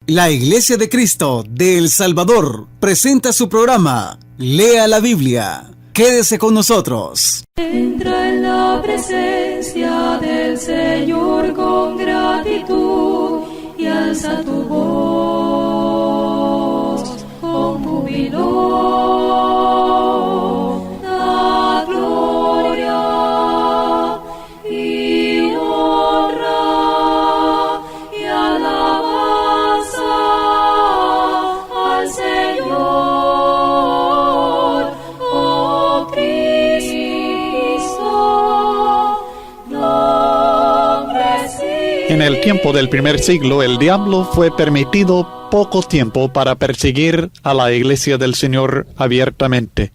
La Iglesia de Cristo de El Salvador presenta su programa Lea la Biblia. Quédese con nosotros. Entra en la presencia del Señor con gratitud y alza tu voz con júbilo. Da gloria y honra y alabanza al Señor, oh Cristo, nombre sí. En el tiempo del primer siglo, el diablo fue permitido poco tiempo para perseguir a la iglesia del Señor abiertamente.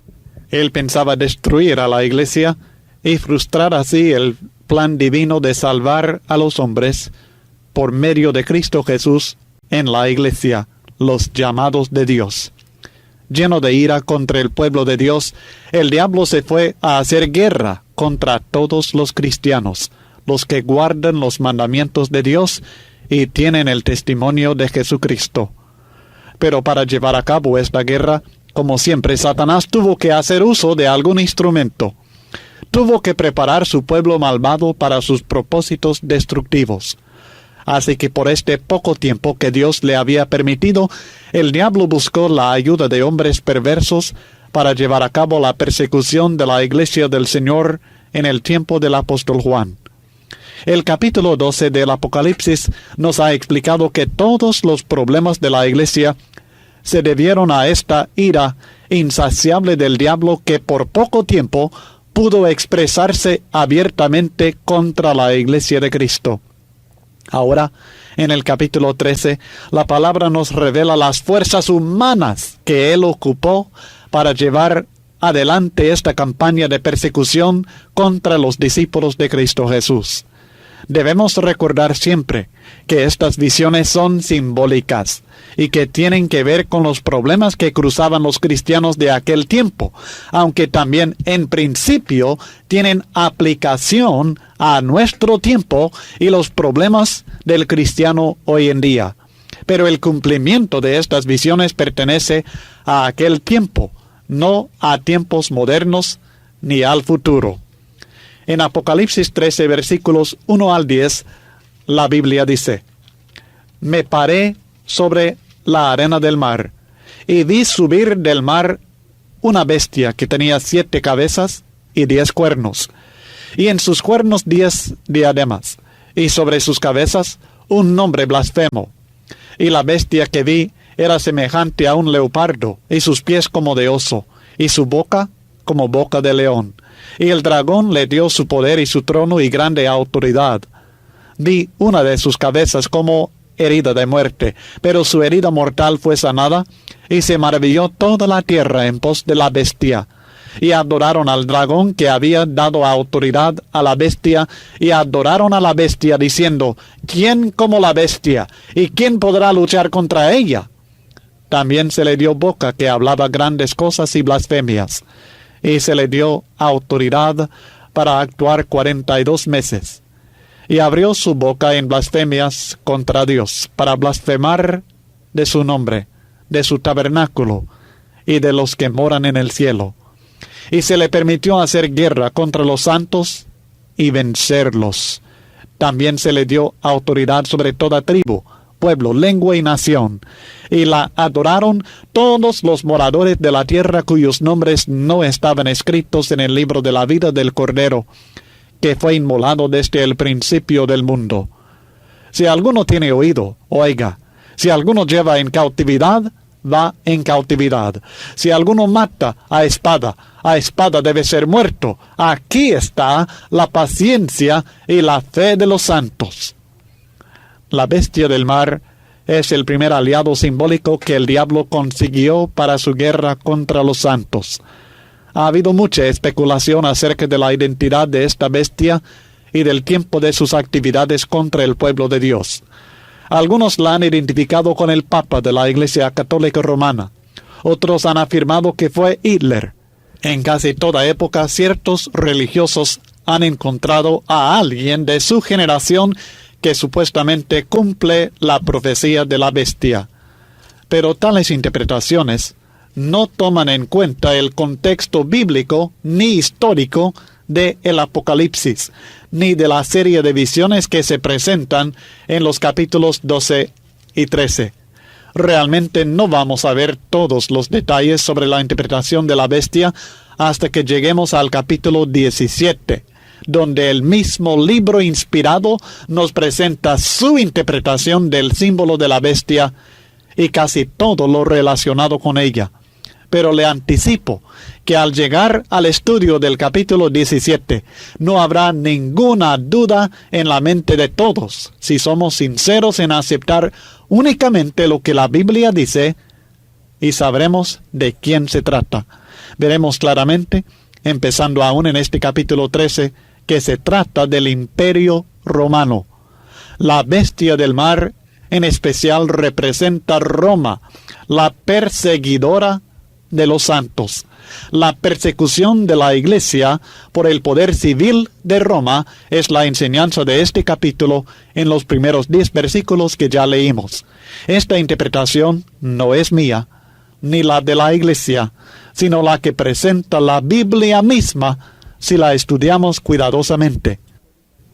Él pensaba destruir a la iglesia y frustrar así el plan divino de salvar a los hombres por medio de Cristo Jesús en la iglesia, los llamados de Dios. Lleno de ira contra el pueblo de Dios, el diablo se fue a hacer guerra contra todos los cristianos, los que guardan los mandamientos de Dios y tienen el testimonio de Jesucristo. Pero para llevar a cabo esta guerra, como siempre, Satanás tuvo que hacer uso de algún instrumento. Tuvo que preparar su pueblo malvado para sus propósitos destructivos. Así que por este poco tiempo que Dios le había permitido, el diablo buscó la ayuda de hombres perversos para llevar a cabo la persecución de la iglesia del Señor en el tiempo del apóstol Juan. El capítulo 12 del Apocalipsis nos ha explicado que todos los problemas de la iglesia se debieron a esta ira insaciable del diablo que por poco tiempo pudo expresarse abiertamente contra la iglesia de Cristo. Ahora, en el capítulo 13, la palabra nos revela las fuerzas humanas que él ocupó para llevar adelante esta campaña de persecución contra los discípulos de Cristo Jesús. Debemos recordar siempre que estas visiones son simbólicas y que tienen que ver con los problemas que cruzaban los cristianos de aquel tiempo, aunque también en principio tienen aplicación a nuestro tiempo y los problemas del cristiano hoy en día. Pero el cumplimiento de estas visiones pertenece a aquel tiempo, no a tiempos modernos ni al futuro. En Apocalipsis 13, versículos 1 al 10, la Biblia dice: Me paré sobre la arena del mar, y vi subir del mar una bestia que tenía 7 cabezas y 10 cuernos, y en sus cuernos 10 diademas, y sobre sus cabezas un nombre blasfemo. Y la bestia que vi era semejante a un leopardo, y sus pies como de oso, y su boca como boca de león. Y el dragón le dio su poder y su trono y grande autoridad. Vi una de sus cabezas como herida de muerte, pero su herida mortal fue sanada, y se maravilló toda la tierra en pos de la bestia. Y adoraron al dragón que había dado autoridad a la bestia, y adoraron a la bestia diciendo: ¿Quién como la bestia? ¿Y quién podrá luchar contra ella? También se le dio boca que hablaba grandes cosas y blasfemias, y se le dio autoridad para actuar 42 meses. Y abrió su boca en blasfemias contra Dios, para blasfemar de su nombre, de su tabernáculo, y de los que moran en el cielo. Y se le permitió hacer guerra contra los santos y vencerlos. También se le dio autoridad sobre toda tribu, pueblo, lengua y nación, y la adoraron todos los moradores de la tierra cuyos nombres no estaban escritos en el libro de la vida del Cordero, que fue inmolado desde el principio del mundo. Si alguno tiene oído, oiga. Si alguno lleva en cautividad, va en cautividad. Si alguno mata a espada debe ser muerto. Aquí está la paciencia y la fe de los santos. La bestia del mar es el primer aliado simbólico que el diablo consiguió para su guerra contra los santos. Ha habido mucha especulación acerca de la identidad de esta bestia y del tiempo de sus actividades contra el pueblo de Dios. Algunos la han identificado con el Papa de la Iglesia Católica Romana. Otros han afirmado que fue Hitler. En casi toda época, ciertos religiosos han encontrado a alguien de su generación que supuestamente cumple la profecía de la bestia. Pero tales interpretaciones no toman en cuenta el contexto bíblico ni histórico de el Apocalipsis, ni de la serie de visiones que se presentan en los capítulos 12 y 13. Realmente no vamos a ver todos los detalles sobre la interpretación de la bestia hasta que lleguemos al capítulo 17, donde el mismo libro inspirado nos presenta su interpretación del símbolo de la bestia y casi todo lo relacionado con ella. Pero le anticipo que al llegar al estudio del capítulo 17, no habrá ninguna duda en la mente de todos, si somos sinceros en aceptar únicamente lo que la Biblia dice, y sabremos de quién se trata. Veremos claramente, empezando aún en este capítulo 13, que se trata del Imperio Romano. La bestia del mar, en especial, representa Roma, la perseguidora de los santos. La persecución de la Iglesia por el poder civil de Roma es la enseñanza de este capítulo en los primeros 10 versículos que ya leímos. Esta interpretación no es mía, ni la de la Iglesia, sino la que presenta la Biblia misma si la estudiamos cuidadosamente.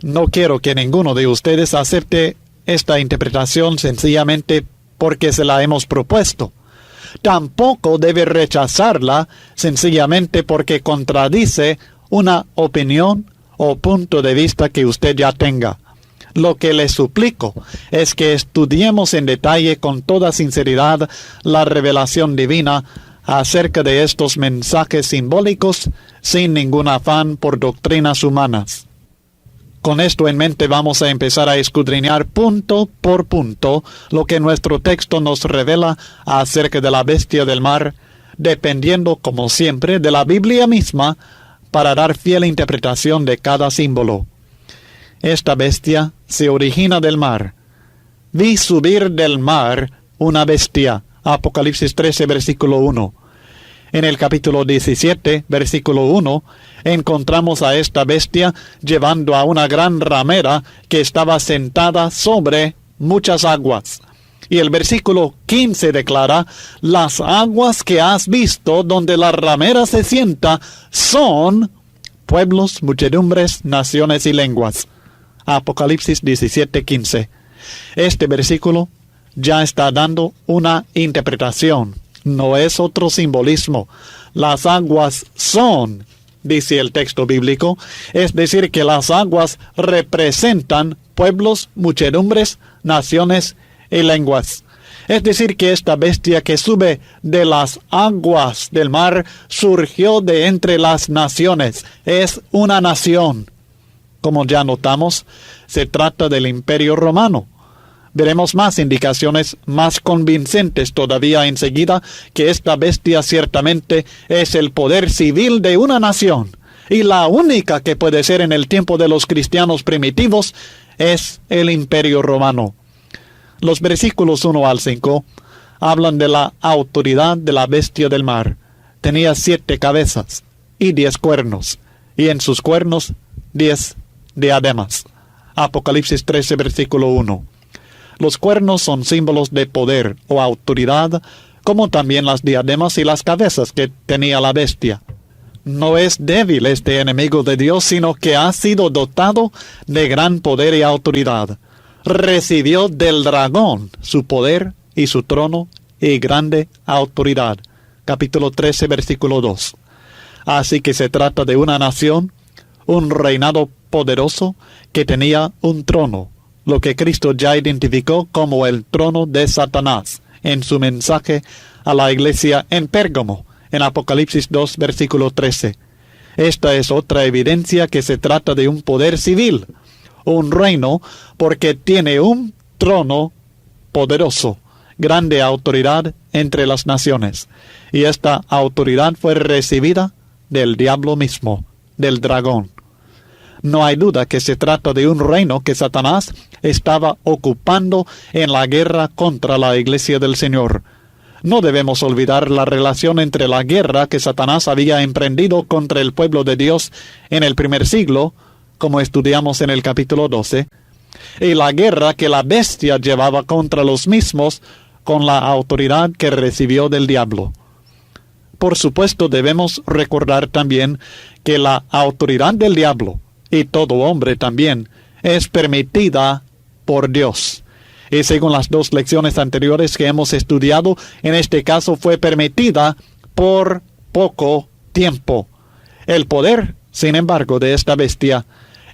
No quiero que ninguno de ustedes acepte esta interpretación sencillamente porque se la hemos propuesto. Tampoco debe rechazarla sencillamente porque contradice una opinión o punto de vista que usted ya tenga. Lo que le suplico es que estudiemos en detalle con toda sinceridad la revelación divina acerca de estos mensajes simbólicos sin ningún afán por doctrinas humanas. Con esto en mente vamos a empezar a escudriñar punto por punto lo que nuestro texto nos revela acerca de la bestia del mar, dependiendo como siempre de la Biblia misma para dar fiel interpretación de cada símbolo. Esta bestia se origina del mar. Vi subir del mar una bestia. Apocalipsis 13, versículo 1. En el capítulo 17, versículo 1, encontramos a esta bestia llevando a una gran ramera que estaba sentada sobre muchas aguas. Y el versículo 15 declara: las aguas que has visto donde la ramera se sienta son pueblos, muchedumbres, naciones y lenguas. Apocalipsis 17, 15. Este versículo ya está dando una interpretación. No es otro simbolismo. Las aguas son, dice el texto bíblico, es decir, que las aguas representan pueblos, muchedumbres, naciones y lenguas. Es decir, que esta bestia que sube de las aguas del mar surgió de entre las naciones. Es una nación. Como ya notamos, se trata del Imperio Romano. Veremos más indicaciones más convincentes todavía enseguida que esta bestia ciertamente es el poder civil de una nación, y la única que puede ser en el tiempo de los cristianos primitivos es el Imperio Romano. Los versículos 1 al 5 hablan de la autoridad de la bestia del mar. Tenía 7 cabezas y 10 cuernos, y en sus cuernos 10 diademas. Apocalipsis 13, versículo 1. Los cuernos son símbolos de poder o autoridad, como también las diademas y las cabezas que tenía la bestia. No es débil este enemigo de Dios, sino que ha sido dotado de gran poder y autoridad. Recibió del dragón su poder y su trono y grande autoridad. Capítulo 13, versículo 2. Así que se trata de una nación, un reinado poderoso que tenía un trono, lo que Cristo ya identificó como el trono de Satanás en su mensaje a la iglesia en Pérgamo, en Apocalipsis 2, versículo 13. Esta es otra evidencia que se trata de un poder civil, un reino, porque tiene un trono poderoso, grande autoridad entre las naciones. Y esta autoridad fue recibida del diablo mismo, del dragón. No hay duda que se trata de un reino que Satanás estaba ocupando en la guerra contra la iglesia del Señor. No debemos olvidar la relación entre la guerra que Satanás había emprendido contra el pueblo de Dios en el primer siglo, como estudiamos en el capítulo 12, y la guerra que la bestia llevaba contra los mismos con la autoridad que recibió del diablo. Por supuesto, debemos recordar también que la autoridad del diablo, y todo hombre también, es permitida por Dios. Y según las dos lecciones anteriores que hemos estudiado, en este caso fue permitida por poco tiempo. El poder, sin embargo, de esta bestia,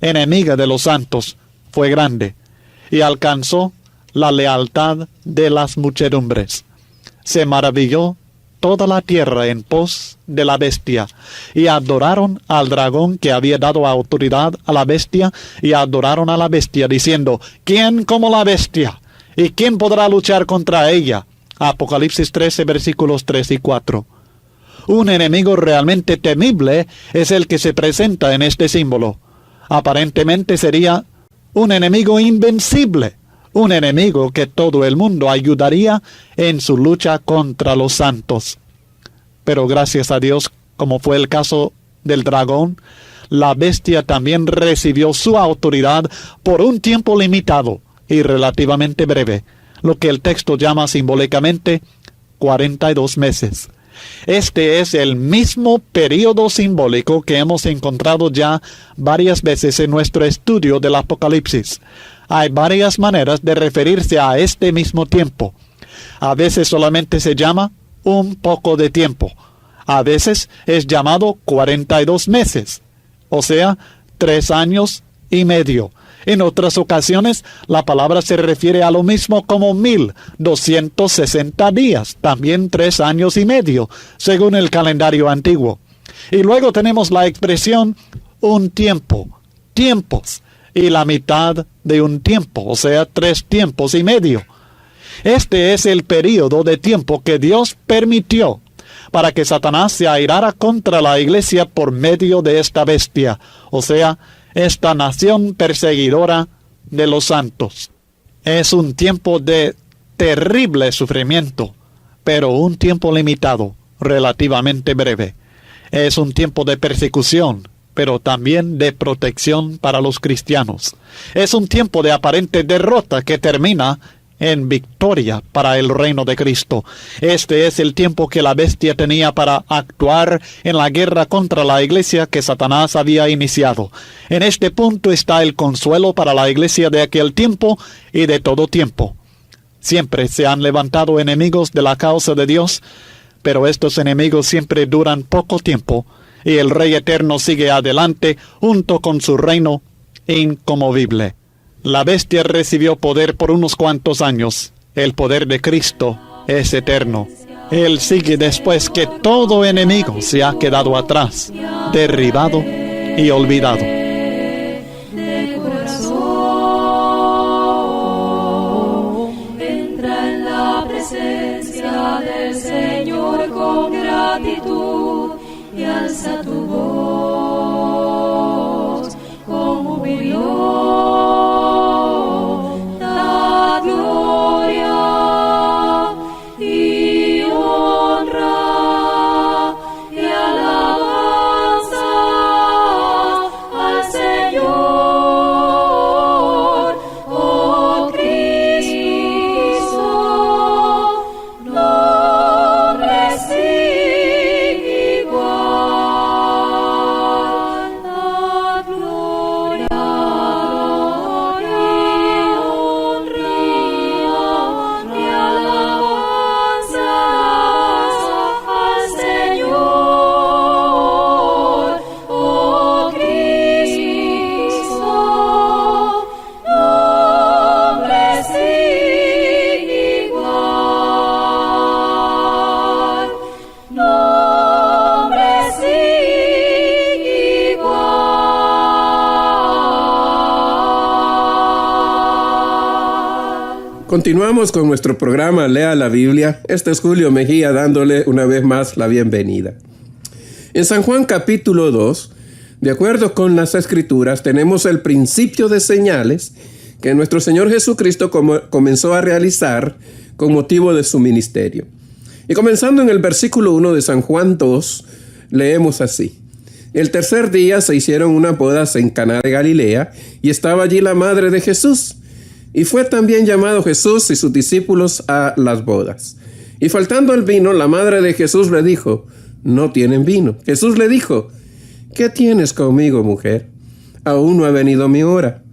enemiga de los santos, fue grande, y alcanzó la lealtad de las muchedumbres. Se maravilló toda la tierra en pos de la bestia, y adoraron al dragón que había dado autoridad a la bestia, y adoraron a la bestia, diciendo: ¿quién como la bestia? ¿Y quién podrá luchar contra ella? Apocalipsis 13, versículos 3 y 4. Un enemigo realmente temible es el que se presenta en este símbolo. Aparentemente sería un enemigo invencible, un enemigo que todo el mundo ayudaría en su lucha contra los santos. Pero gracias a Dios, como fue el caso del dragón, la bestia también recibió su autoridad por un tiempo limitado y relativamente breve, lo que el texto llama simbólicamente 42 meses. Este es el mismo período simbólico que hemos encontrado ya varias veces en nuestro estudio del Apocalipsis. Hay varias maneras de referirse a este mismo tiempo. A veces solamente se llama un poco de tiempo. A veces es llamado 42 meses, o sea, 3 años y medio. En otras ocasiones, la palabra se refiere a lo mismo como 1260 días, también 3 años y medio, según el calendario antiguo. Y luego tenemos la expresión un tiempo, tiempos, y la mitad de un tiempo, o sea, 3 tiempos y medio. Este es el período de tiempo que Dios permitió para que Satanás se airara contra la iglesia por medio de esta bestia, o sea, esta nación perseguidora de los santos. Es un tiempo de terrible sufrimiento, pero un tiempo limitado, relativamente breve. Es un tiempo de persecución, pero también de protección para los cristianos. Es un tiempo de aparente derrota que termina en victoria para el reino de Cristo. Este es el tiempo que la bestia tenía para actuar en la guerra contra la iglesia que Satanás había iniciado. En este punto está el consuelo para la iglesia de aquel tiempo y de todo tiempo. Siempre se han levantado enemigos de la causa de Dios, pero estos enemigos siempre duran poco tiempo, y el Rey Eterno sigue adelante junto con su reino inconmovible. La bestia recibió poder por unos cuantos años. El poder de Cristo es eterno. Él sigue después que todo enemigo se ha quedado atrás, derribado y olvidado. De corazón, entra en la presencia del Señor con gratitud y alza tu voz con jubileo. Continuamos con nuestro programa Lea la Biblia. Este es Julio Mejía dándole una vez más la bienvenida. En San Juan capítulo 2, de acuerdo con las Escrituras, tenemos el principio de señales que nuestro Señor Jesucristo comenzó a realizar con motivo de su ministerio. Y comenzando en el versículo 1 de San Juan 2, leemos así: El tercer día se hicieron unas bodas en Caná de Galilea, y estaba allí la madre de Jesús. Y fue también llamado Jesús y sus discípulos a las bodas. Y faltando el vino, la madre de Jesús le dijo: no tienen vino. Jesús le dijo: ¿qué tienes conmigo, mujer? Aún no ha venido mi hora.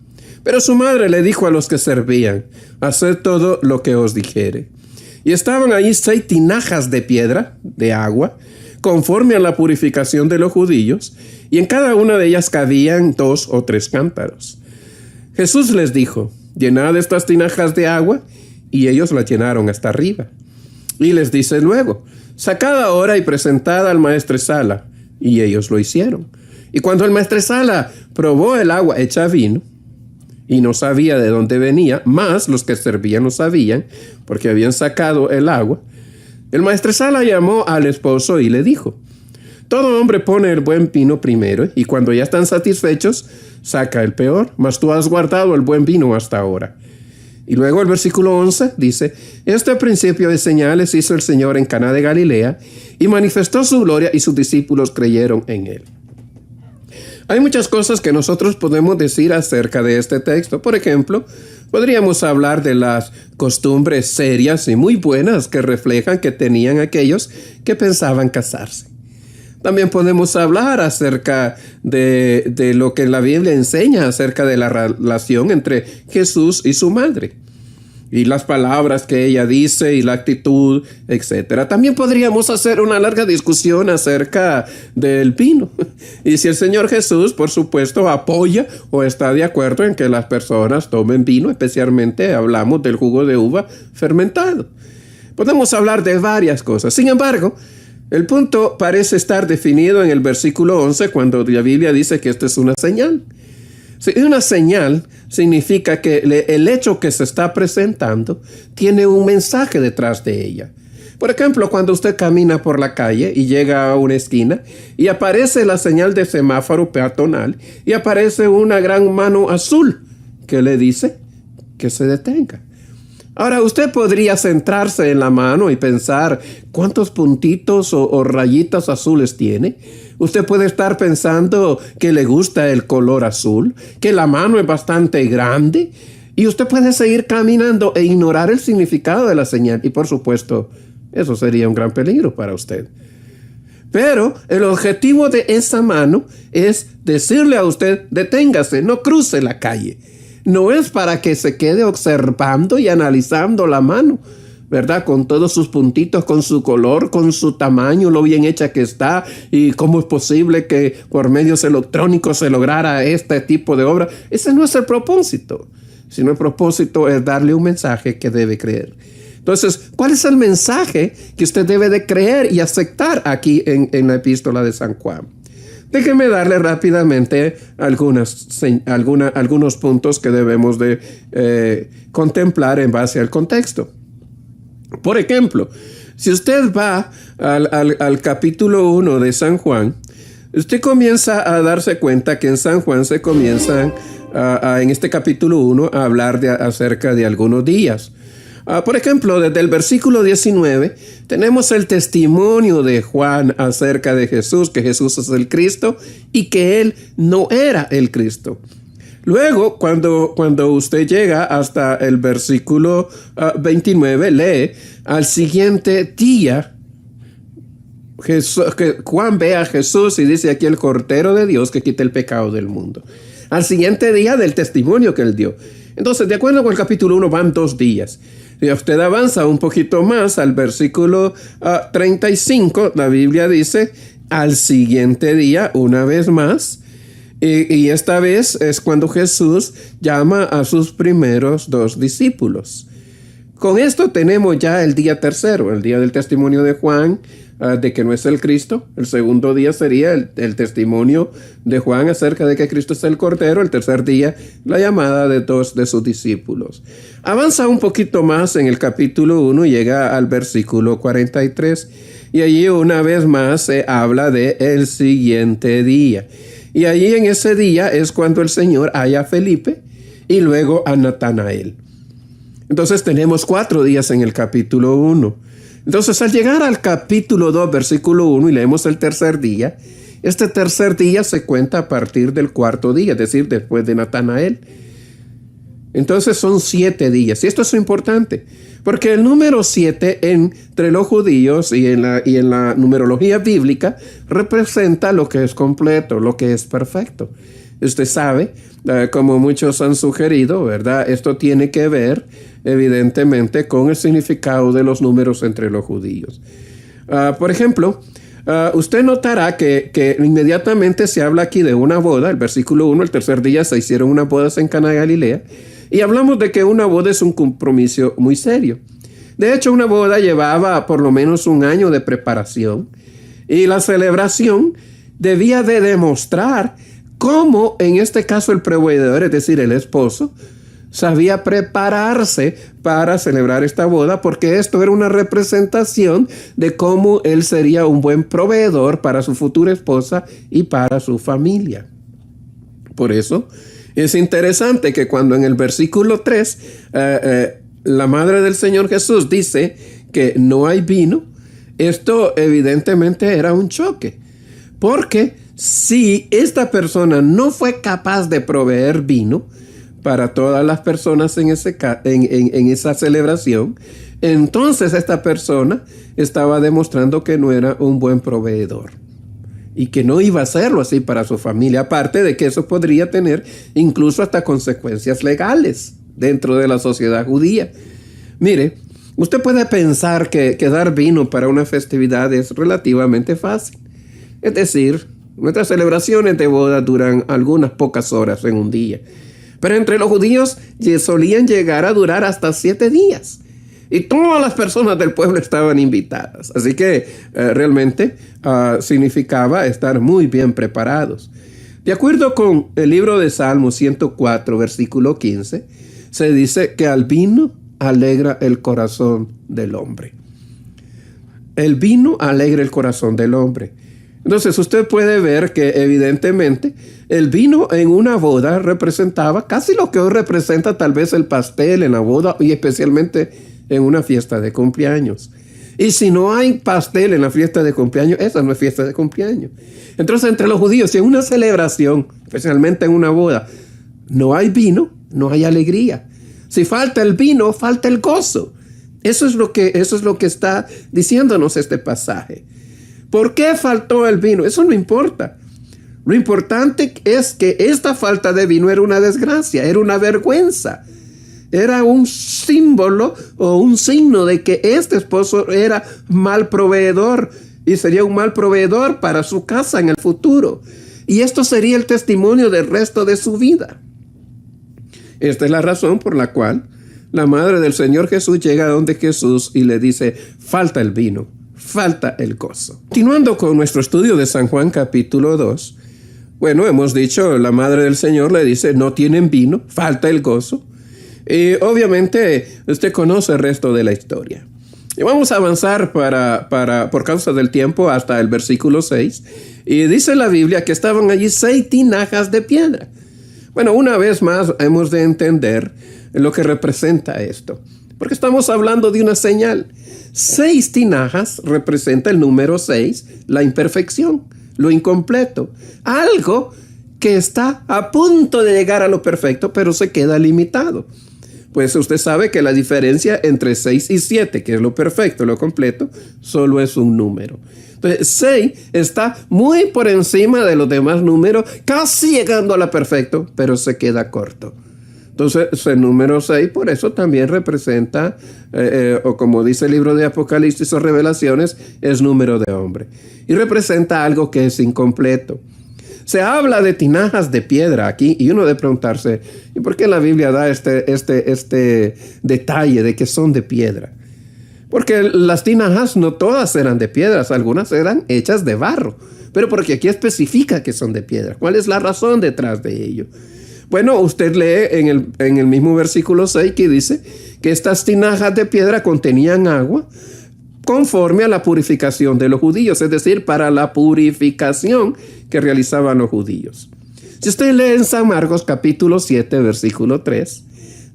Pero su madre le dijo a los que servían: haced todo lo que os dijere. Y estaban allí 6 tinajas de piedra, de agua, conforme a la purificación de los judíos, y en cada una de ellas cabían 2 o 3 cántaros. Jesús les dijo: llenad estas tinajas de agua, y ellos la llenaron hasta arriba. Y les dice luego: sacad ahora y presentad al maestresala. Y ellos lo hicieron. Y cuando el maestresala probó el agua hecha vino, y no sabía de dónde venía, mas los que servían lo sabían, porque habían sacado el agua, el maestresala llamó al esposo y le dijo: todo hombre pone el buen vino primero, y cuando ya están satisfechos, saca el peor, mas tú has guardado el buen vino hasta ahora. Y luego el versículo 11 dice: este principio de señales hizo el Señor en Caná de Galilea, y manifestó su gloria, y sus discípulos creyeron en él. Hay muchas cosas que nosotros podemos decir acerca de este texto. Por ejemplo, podríamos hablar de las costumbres serias y muy buenas que reflejan que tenían aquellos que pensaban casarse. También podemos hablar acerca de lo que la Biblia enseña acerca de la relación entre Jesús y su madre, y las palabras que ella dice y la actitud, etc. También podríamos hacer una larga discusión acerca del vino. Y si el Señor Jesús, por supuesto, apoya o está de acuerdo en que las personas tomen vino, especialmente hablamos del jugo de uva fermentado. Podemos hablar de varias cosas. Sin embargo, el punto parece estar definido en el versículo 11, cuando la Biblia dice que esto es una señal. Si una señal significa que el hecho que se está presentando tiene un mensaje detrás de ella. Por ejemplo, cuando usted camina por la calle y llega a una esquina y aparece la señal de semáforo peatonal y aparece una gran mano azul que le dice que se detenga. Ahora, usted podría centrarse en la mano y pensar cuántos puntitos o rayitas azules tiene. Usted puede estar pensando que le gusta el color azul, que la mano es bastante grande, y usted puede seguir caminando e ignorar el significado de la señal. Y por supuesto, eso sería un gran peligro para usted. Pero el objetivo de esa mano es decirle a usted: deténgase, no cruce la calle. No es para que se quede observando y analizando la mano, ¿verdad? Con todos sus puntitos, con su color, con su tamaño, lo bien hecha que está, y cómo es posible que por medios electrónicos se lograra este tipo de obra. Ese no es el propósito, sino el propósito es darle un mensaje que debe creer. Entonces, ¿cuál es el mensaje que usted debe de creer y aceptar aquí en la epístola de San Juan? Déjeme darle rápidamente algunos puntos que debemos de contemplar en base al contexto. Por ejemplo, si usted va al capítulo 1 de San Juan, usted comienza a darse cuenta que en San Juan se comienzan en este capítulo 1 a hablar acerca de algunos días. Por ejemplo, desde el versículo 19 tenemos el testimonio de Juan acerca de Jesús, que Jesús es el Cristo y que él no era el Cristo. Luego, cuando usted llega hasta el versículo 29, lee: al siguiente día, Juan ve a Jesús y dice aquí: el Cordero de Dios que quita el pecado del mundo. Al siguiente día del testimonio que él dio. Entonces, de acuerdo con el capítulo 1, van 2 días. Si usted avanza un poquito más al versículo 35, la Biblia dice: al siguiente día, una vez más. Y esta vez es cuando Jesús llama a sus primeros 2 discípulos. Con esto tenemos ya el día tercero, el día del testimonio de Juan, de que no es el Cristo. El segundo día sería el testimonio de Juan acerca de que Cristo es el Cordero. El tercer día, la llamada de 2 de sus discípulos. Avanza un poquito más en el capítulo 1 y llega al versículo 43. Y allí una vez más se habla de el siguiente día. Y allí en ese día es cuando el Señor halla a Felipe y luego a Natanael. Entonces tenemos 4 días en el capítulo 1. Entonces, al llegar al capítulo 2, versículo 1, y leemos el tercer día, este tercer día se cuenta a partir del 4º día, es decir, después de Natanael. Entonces son 7 días. Y esto es importante, porque el número 7 entre los judíos y en la numerología bíblica representa lo que es completo, lo que es perfecto. Usted sabe, como muchos han sugerido, ¿verdad? Esto tiene que ver, evidentemente, con el significado de los números entre los judíos. Por ejemplo, usted notará que inmediatamente se habla aquí de una boda. El versículo 1, el tercer día se hicieron unas bodas en Caná de Galilea. Y hablamos de que una boda es un compromiso muy serio. De hecho, una boda llevaba por lo menos un año de preparación. Y la celebración debía de demostrar cómo, en este caso, el proveedor, es decir, el esposo, sabía prepararse para celebrar esta boda, porque esto era una representación de cómo él sería un buen proveedor para su futura esposa y para su familia. Por eso es interesante que cuando en el versículo 3 la madre del Señor Jesús dice que no hay vino, esto evidentemente era un choque, porque si esta persona no fue capaz de proveer vino para todas las personas en esa celebración, entonces esta persona estaba demostrando que no era un buen proveedor y que no iba a hacerlo así para su familia, aparte de que eso podría tener incluso hasta consecuencias legales dentro de la sociedad judía. Mire, usted puede pensar que dar vino para una festividad es relativamente fácil. Es decir, nuestras celebraciones de boda duran algunas pocas horas en un día. Pero entre los judíos solían llegar a durar hasta 7 días. Y todas las personas del pueblo estaban invitadas. Así que realmente significaba estar muy bien preparados. De acuerdo con el libro de Salmos 104, versículo 15, se dice que al vino alegra el corazón del hombre. El vino alegra el corazón del hombre. Entonces usted puede ver que evidentemente el vino en una boda representaba casi lo que hoy representa tal vez el pastel en la boda y especialmente en una fiesta de cumpleaños. Y si no hay pastel en la fiesta de cumpleaños, esa no es fiesta de cumpleaños. Entonces entre los judíos, si en una celebración, especialmente en una boda, no hay vino, no hay alegría. Si falta el vino, falta el gozo. Eso es lo que está diciéndonos este pasaje. ¿Por qué faltó el vino? Eso no importa. Lo importante es que esta falta de vino era una desgracia, era una vergüenza. Era un símbolo o un signo de que este esposo era mal proveedor y sería un mal proveedor para su casa en el futuro. Y esto sería el testimonio del resto de su vida. Esta es la razón por la cual la madre del Señor Jesús llega a donde Jesús y le dice, falta el vino. Falta el gozo. Continuando con nuestro estudio de San Juan capítulo 2, bueno, hemos dicho, la madre del Señor le dice, no tienen vino, falta el gozo. Y obviamente usted conoce el resto de la historia. Y vamos a avanzar por causa del tiempo hasta el versículo 6. Y dice la Biblia que estaban allí 6 tinajas de piedra. Bueno, una vez más hemos de entender lo que representa esto. Porque estamos hablando de una señal. 6 tinajas representa el número 6, la imperfección, lo incompleto. Algo que está a punto de llegar a lo perfecto, pero se queda limitado. Pues usted sabe que la diferencia entre 6 y 7, que es lo perfecto, lo completo, solo es un número. Entonces, 6 está muy por encima de los demás números, casi llegando a lo perfecto, pero se queda corto. Entonces, el número 6, por eso también representa, o como dice el libro de Apocalipsis o Revelaciones, es número de hombre. Y representa algo que es incompleto. Se habla de tinajas de piedra aquí, y uno debe preguntarse, ¿y por qué la Biblia da este detalle de que son de piedra? Porque las tinajas no todas eran de piedras, algunas eran hechas de barro, pero porque aquí especifica que son de piedra. ¿Cuál es la razón detrás de ello? Bueno, usted lee en el mismo versículo 6 que dice que estas tinajas de piedra contenían agua conforme a la purificación de los judíos, es decir, para la purificación que realizaban los judíos. Si usted lee en San Marcos capítulo 7, versículo 3,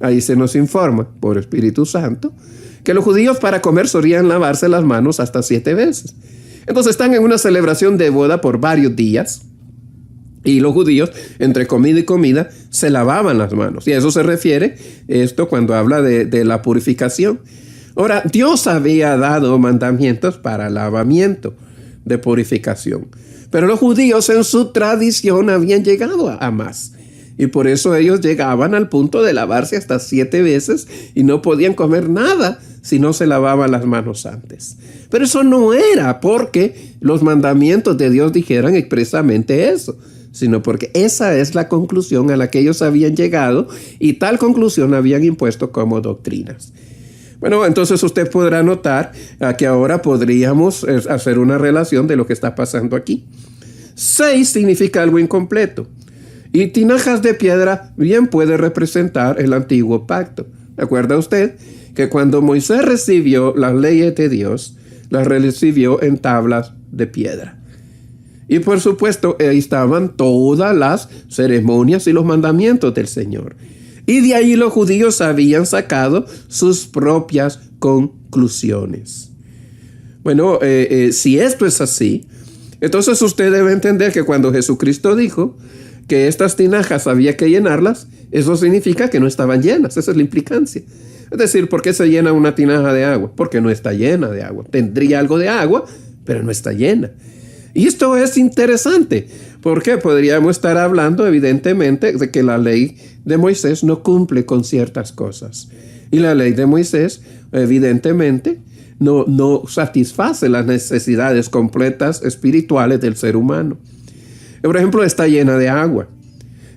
ahí se nos informa por Espíritu Santo que los judíos para comer solían lavarse las manos hasta 7 veces. Entonces están en una celebración de boda por varios días. Y los judíos, entre comida y comida, se lavaban las manos. Y a eso se refiere esto cuando habla de la purificación. Ahora, Dios había dado mandamientos para lavamiento, de purificación. Pero los judíos en su tradición habían llegado a más. Y por eso ellos llegaban al punto de lavarse hasta 7 veces y no podían comer nada si no se lavaban las manos antes. Pero eso no era porque los mandamientos de Dios dijeran expresamente eso, sino porque esa es la conclusión a la que ellos habían llegado y tal conclusión habían impuesto como doctrinas. Bueno, entonces usted podrá notar que ahora podríamos hacer una relación de lo que está pasando aquí. 6 significa algo incompleto. Y tinajas de piedra bien puede representar el antiguo pacto. ¿Recuerda usted que cuando Moisés recibió las leyes de Dios, las recibió en tablas de piedra? Y por supuesto, ahí estaban todas las ceremonias y los mandamientos del Señor. Y de ahí los judíos habían sacado sus propias conclusiones. Bueno, si esto es así, entonces usted debe entender que cuando Jesucristo dijo que estas tinajas había que llenarlas, eso significa que no estaban llenas. Esa es la implicancia. Es decir, ¿por qué se llena una tinaja de agua? Porque no está llena de agua. Tendría algo de agua, pero no está llena. Y esto es interesante, porque podríamos estar hablando evidentemente de que la ley de Moisés no cumple con ciertas cosas. Y la ley de Moisés evidentemente no satisface las necesidades completas espirituales del ser humano. Por ejemplo, está llena de agua.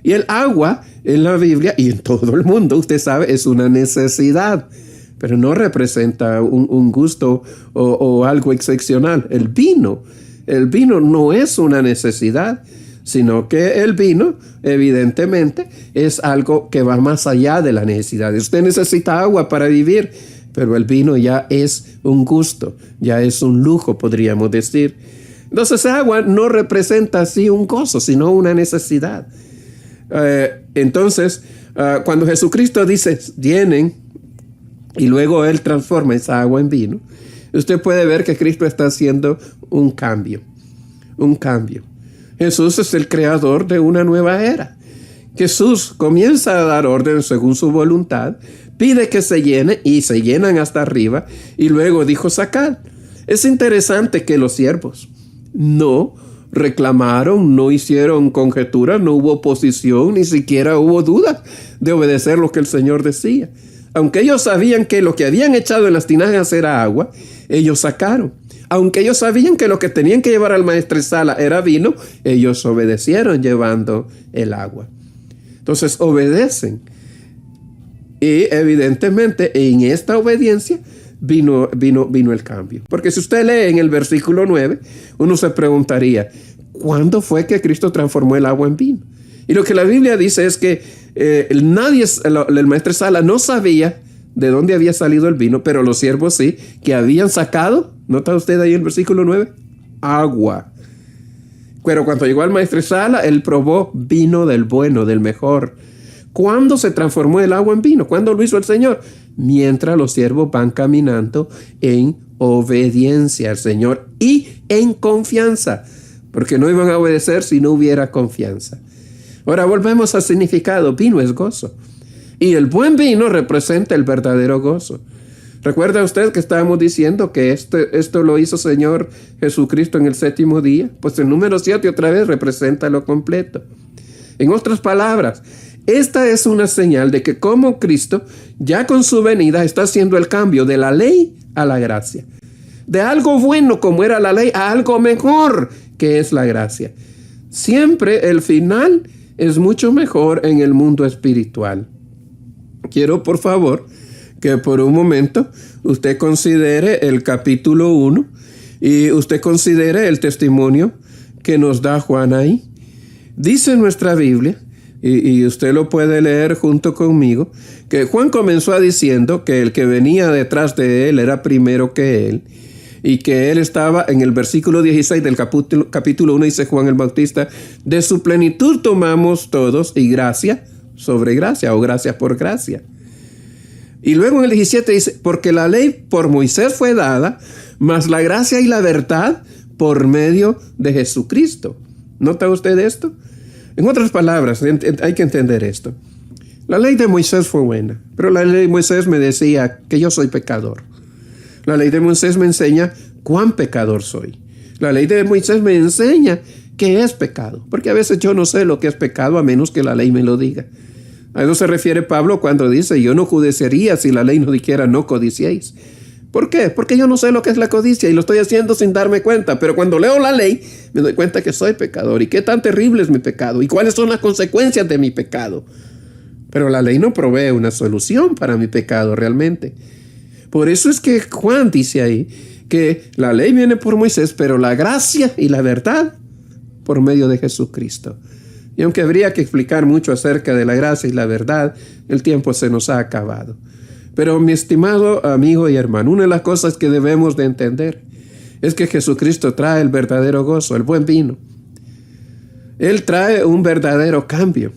Y el agua en la Biblia y en todo el mundo, usted sabe, es una necesidad, pero no representa un gusto o algo excepcional. El vino no es una necesidad, sino que el vino, evidentemente, es algo que va más allá de la necesidad. Usted necesita agua para vivir, pero el vino ya es un gusto, ya es un lujo, podríamos decir. Entonces, agua no representa así un gozo, sino una necesidad. Entonces, cuando Jesucristo dice, llenen, y luego Él transforma esa agua en vino, usted puede ver que Cristo está haciendo un cambio. Jesús es el creador de una nueva era. Jesús comienza a dar orden según su voluntad, pide que se llene y se llenan hasta arriba, y luego dijo sacad. Es interesante que los siervos no reclamaron, no hicieron conjeturas, no hubo oposición, ni siquiera hubo duda de obedecer lo que el Señor decía. Aunque ellos sabían que lo que habían echado en las tinajas era agua, ellos sacaron. Aunque ellos sabían que lo que tenían que llevar al maestresala era vino, ellos obedecieron llevando el agua. Entonces obedecen. Y evidentemente en esta obediencia vino el cambio. Porque si usted lee en el versículo 9, uno se preguntaría, ¿cuándo fue que Cristo transformó el agua en vino? Y lo que la Biblia dice es que el maestresala no sabía de dónde había salido el vino, pero los siervos sí, que habían sacado, ¿nota usted ahí en el versículo 9? Agua. Pero cuando llegó al maestresala, él probó vino del bueno, del mejor. ¿Cuándo se transformó el agua en vino? ¿Cuándo lo hizo el Señor? Mientras los siervos van caminando en obediencia al Señor y en confianza, porque no iban a obedecer si no hubiera confianza. Ahora volvemos al significado. Vino es gozo. Y el buen vino representa el verdadero gozo. ¿Recuerda usted que estábamos diciendo que esto lo hizo Señor Jesucristo en el 7º día? Pues el número 7 otra vez representa lo completo. En otras palabras, esta es una señal de que como Cristo, ya con su venida, está haciendo el cambio de la ley a la gracia. De algo bueno como era la ley a algo mejor que es la gracia. Siempre el final es mucho mejor en el mundo espiritual. Quiero, por favor, que por un momento usted considere el capítulo 1 y usted considere el testimonio que nos da Juan ahí. Dice nuestra Biblia, y usted lo puede leer junto conmigo, que Juan comenzó diciendo que el que venía detrás de él era primero que él, y que él estaba en el versículo 16 del capítulo 1, dice Juan el Bautista, de su plenitud tomamos todos y gracia sobre gracia, o gracia por gracia. Y luego en el 17 dice, porque la ley por Moisés fue dada, mas la gracia y la verdad por medio de Jesucristo. ¿Nota usted esto? En otras palabras, hay que entender esto. La ley de Moisés fue buena, pero la ley de Moisés me decía que yo soy pecador. La ley de Moisés me enseña cuán pecador soy. La ley de Moisés me enseña qué es pecado, porque a veces yo no sé lo que es pecado a menos que la ley me lo diga. A eso se refiere Pablo cuando dice, yo no codiciaría si la ley no dijera no codiciéis. ¿Por qué? Porque yo no sé lo que es la codicia y lo estoy haciendo sin darme cuenta, pero cuando leo la ley me doy cuenta que soy pecador y qué tan terrible es mi pecado y cuáles son las consecuencias de mi pecado. Pero la ley no provee una solución para mi pecado realmente. Por eso es que Juan dice ahí que la ley viene por Moisés, pero la gracia y la verdad por medio de Jesucristo. Y aunque habría que explicar mucho acerca de la gracia y la verdad, el tiempo se nos ha acabado. Pero mi estimado amigo y hermano, una de las cosas que debemos de entender es que Jesucristo trae el verdadero gozo, el buen vino. Él trae un verdadero cambio.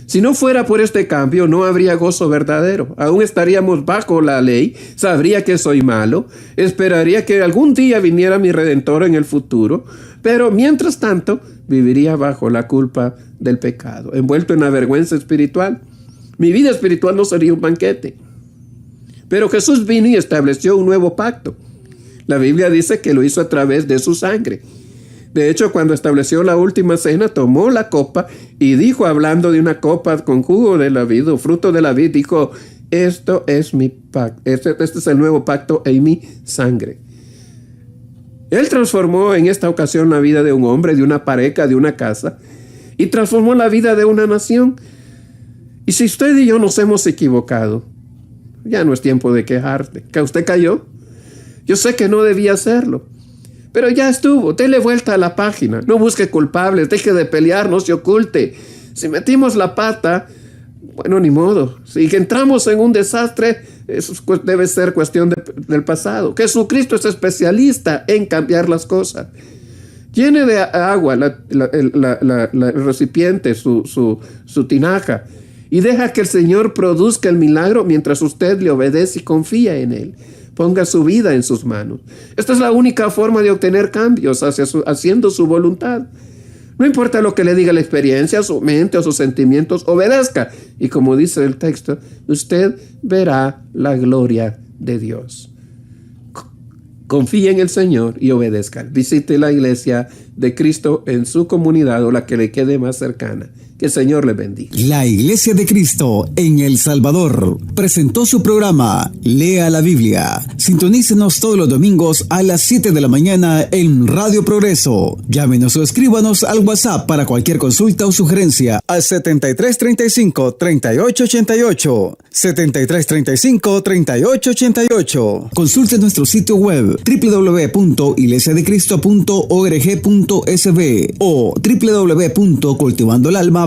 Si no fuera por este cambio, no habría gozo verdadero. Aún estaríamos bajo la ley, sabría que soy malo, esperaría que algún día viniera mi Redentor en el futuro, pero mientras tanto viviría bajo la culpa del pecado, envuelto en la vergüenza espiritual. Mi vida espiritual no sería un banquete. Pero Jesús vino y estableció un nuevo pacto. La Biblia dice que lo hizo a través de su sangre. De hecho, cuando estableció la última cena, tomó la copa y dijo, hablando de una copa con jugo de la vid o fruto de la vid, dijo, esto es mi pacto, este es el nuevo pacto en mi sangre. Él transformó en esta ocasión la vida de un hombre, de una pareja, de una casa, y transformó la vida de una nación. Y si usted y yo nos hemos equivocado, ya no es tiempo de quejarte. ¿Que usted cayó? Yo sé que no debía hacerlo. Pero ya estuvo, dele vuelta a la página, no busque culpables, deje de pelear, no se oculte. Si metimos la pata, bueno, ni modo. Si entramos en un desastre, eso debe ser cuestión del pasado. Jesucristo es especialista en cambiar las cosas. Llene de agua el recipiente, su tinaja, y deja que el Señor produzca el milagro mientras usted le obedece y confía en Él. Ponga su vida en sus manos. Esta es la única forma de obtener cambios haciendo su voluntad. No importa lo que le diga la experiencia, su mente o sus sentimientos, obedezca. Y como dice el texto, usted verá la gloria de Dios. Confíe en el Señor y obedezca. Visite la iglesia de Cristo en su comunidad o la que le quede más cercana. Que el Señor le bendiga. La Iglesia de Cristo en El Salvador presentó su programa Lea la Biblia. Sintonícenos todos los domingos a las 7 de la mañana en Radio Progreso. Llámenos o escríbanos al WhatsApp para cualquier consulta o sugerencia al 7335-3888. 7335-3888. Consulte nuestro sitio web www.iglesiadecristo.org.sb o www.cultivandoelalma.com.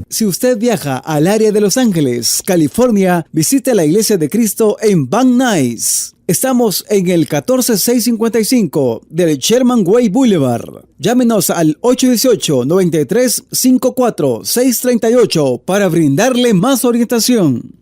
Si usted viaja al área de Los Ángeles, California, visite la Iglesia de Cristo en Van Nuys. Estamos en el 14655 del Sherman Way Boulevard. Llámenos al 818-9354-638 para brindarle más orientación.